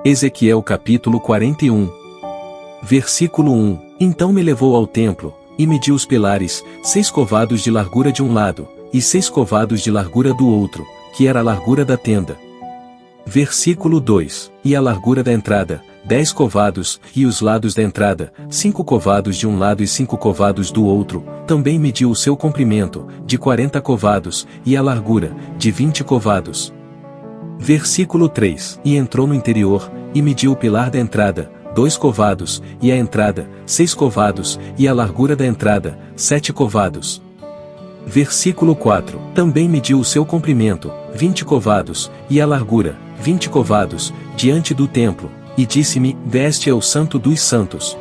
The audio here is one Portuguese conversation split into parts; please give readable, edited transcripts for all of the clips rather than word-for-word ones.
Ezequiel capítulo 41. Versículo 1. Então me levou ao templo, e mediu os pilares, 6 covados de largura de um lado, e 6 covados de largura do outro, que era a largura da tenda. Versículo 2. E a largura da entrada, 10 covados, e os lados da entrada, 5 covados de um lado e 5 covados do outro, também mediu o seu comprimento, de 40 covados, e a largura, de 20 covados. Versículo 3. E entrou no interior, e mediu o pilar da entrada, 2 covados, e a entrada, 6 covados, e a largura da entrada, 7 covados. Versículo 4. Também mediu o seu comprimento, 20 covados, e a largura, 20 covados, diante do templo, e disse-me: Este é o Santo dos Santos.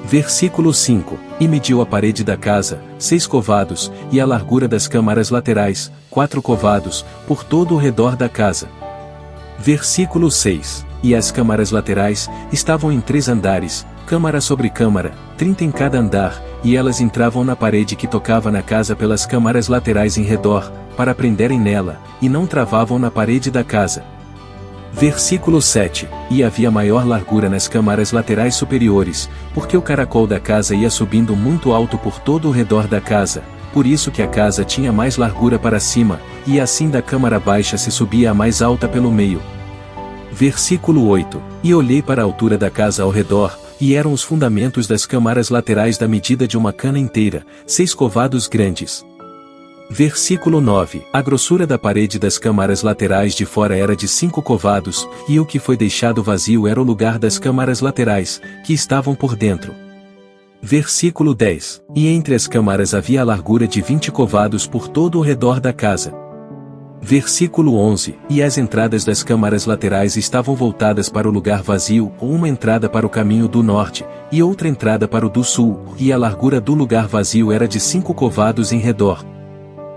Versículo 5. E mediu a parede da casa, 6 covados, e a largura das câmaras laterais, 4 covados, por todo o redor da casa. Versículo 6. E as câmaras laterais estavam em 3 andares, câmara sobre câmara, 30 em cada andar, e elas entravam na parede que tocava na casa pelas câmaras laterais em redor, para prenderem nela, e não travavam na parede da casa. Versículo 7. E havia maior largura nas câmaras laterais superiores, porque o caracol da casa ia subindo muito alto por todo o redor da casa, por isso que a casa tinha mais largura para cima, e assim da câmara baixa se subia a mais alta pelo meio. Versículo 8. E olhei para a altura da casa ao redor, e eram os fundamentos das câmaras laterais da medida de uma cana inteira, 6 covados grandes. Versículo 9. A grossura da parede das câmaras laterais de fora era de 5 covados, e o que foi deixado vazio era o lugar das câmaras laterais, que estavam por dentro. Versículo 10. E entre as câmaras havia a largura de 20 covados por todo o redor da casa. Versículo 11. E as entradas das câmaras laterais estavam voltadas para o lugar vazio, uma entrada para o caminho do norte, e outra entrada para o do sul, e a largura do lugar vazio era de 5 covados em redor.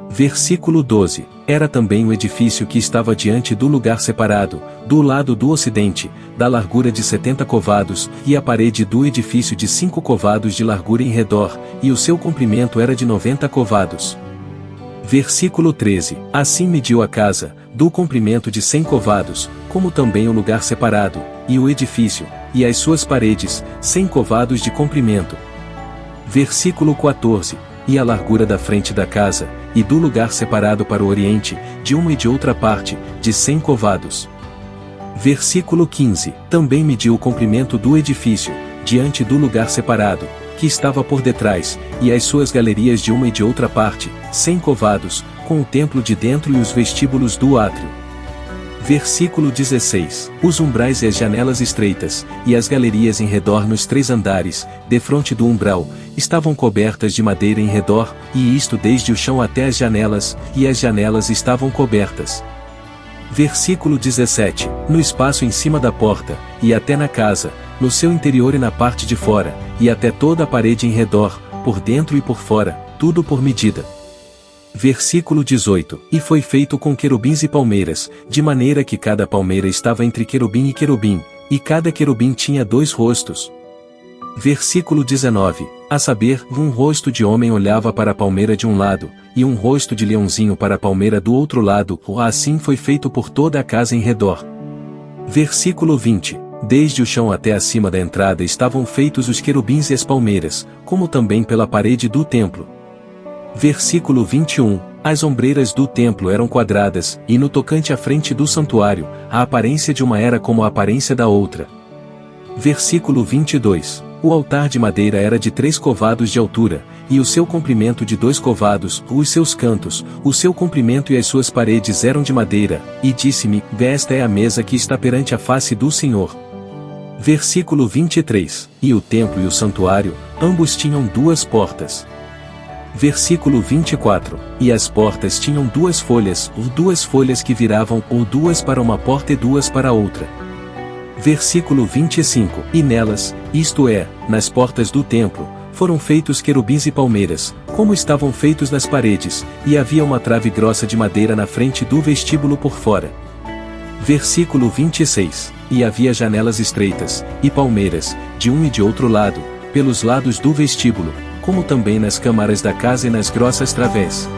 Versículo 12. Era também o edifício que estava diante do lugar separado, do lado do ocidente, da largura de 70 covados, e a parede do edifício de 5 covados de largura em redor, e o seu comprimento era de 90 covados. Versículo 13. Assim mediu a casa, do comprimento de 100 covados, como também o lugar separado, e o edifício, e as suas paredes, 100 covados de comprimento. Versículo 14. E a largura da frente da casa, e do lugar separado para o oriente, de uma e de outra parte, de 100 covados. Versículo 15. Também mediu o comprimento do edifício, diante do lugar separado, que estava por detrás, e as suas galerias de uma e de outra parte, 100 covados, com o templo de dentro e os vestíbulos do átrio. Versículo 16. Os umbrais e as janelas estreitas, e as galerias em redor nos 3 andares, defronte do umbral, estavam cobertas de madeira em redor, e isto desde o chão até as janelas, e as janelas estavam cobertas. Versículo 17. No espaço em cima da porta, e até na casa, no seu interior e na parte de fora, e até toda a parede em redor, por dentro e por fora, tudo por medida. Versículo 18. E foi feito com querubins e palmeiras, de maneira que cada palmeira estava entre querubim, e cada querubim tinha 2 rostos. Versículo 19. A saber, um rosto de homem olhava para a palmeira de um lado, e um rosto de leãozinho para a palmeira do outro lado, assim foi feito por toda a casa em redor. Versículo 20. Desde o chão até acima da entrada estavam feitos os querubins e as palmeiras, como também pela parede do templo. Versículo 21. As ombreiras do templo eram quadradas, e no tocante à frente do santuário, a aparência de uma era como a aparência da outra. Versículo 22. O altar de madeira era de 3 covados de altura, e o seu comprimento de 2 covados, os seus cantos, o seu comprimento e as suas paredes eram de madeira, e disse-me: Esta é a mesa que está perante a face do Senhor. Versículo 23. E o templo e o santuário, ambos tinham 2 portas. Versículo 24. E as portas tinham 2 folhas, 2 folhas que viravam, 2 para uma porta e 2 para outra. Versículo 25. E nelas, isto é, nas portas do templo, foram feitos querubins e palmeiras, como estavam feitos nas paredes, e havia uma trave grossa de madeira na frente do vestíbulo por fora. Versículo 26. E havia janelas estreitas, e palmeiras, de um e de outro lado, pelos lados do vestíbulo, como também nas câmaras da casa e nas grossas través.